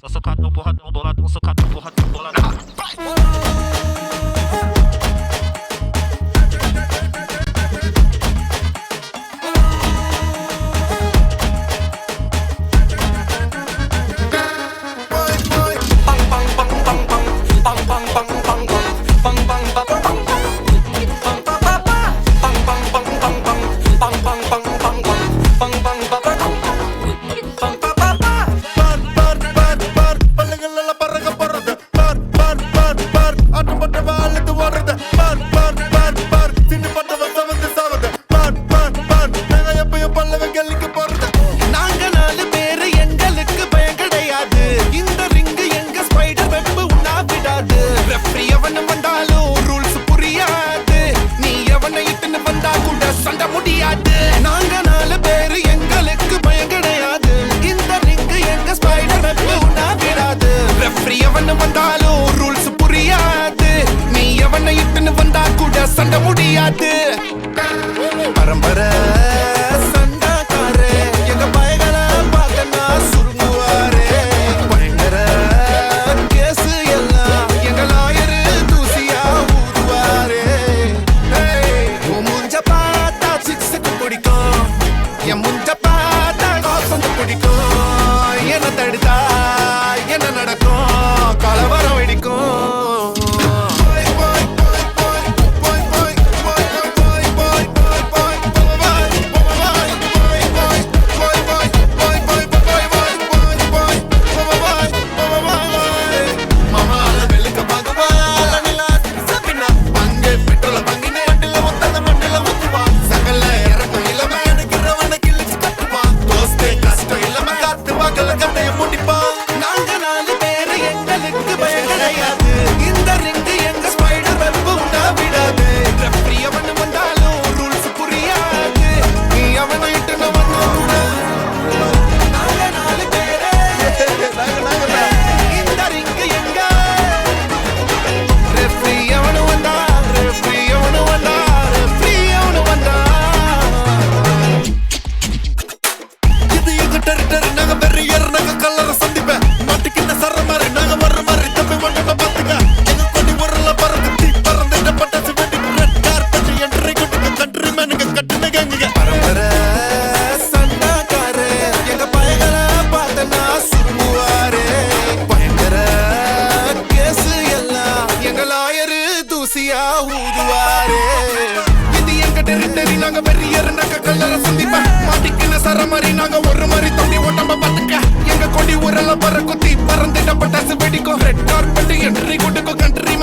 Socado, porradão, boladão, socado, porradão, boladão. சண்ட முடியாது பரம்பர சண்டாக்காரே எங்க பயங்கள பார்க்கனா சுருங்குவாரே பயங்கர கேசு எல்லாம் எங்க லாயரு தூசியா ஊதுவாரே முஞ்ச பார்த்தா சிக்ஸுக்கு பிடிக்கும் என் முஞ்ச பார்த்தா காசந்து பிடிக்கும் என்ன தடுத்தா என்ன நடக்கும் கலவரம் வெடிக்கும் நாங்க வெறியர் நாங்க கல்லற சந்திப்ப மாட்டிக்கின சர மாதிரி நாங்க ஒரு மாதிரி தம்பி ஓட்டம்ப பாத்துக்க எங்க கொடி ஊரல பற குத்தி பறந்துட்ட பட்டாசு வெடிக்கும் ரெட் கார்பெட் என்ட்ரி கொடுக்கும் கண்ட்ரி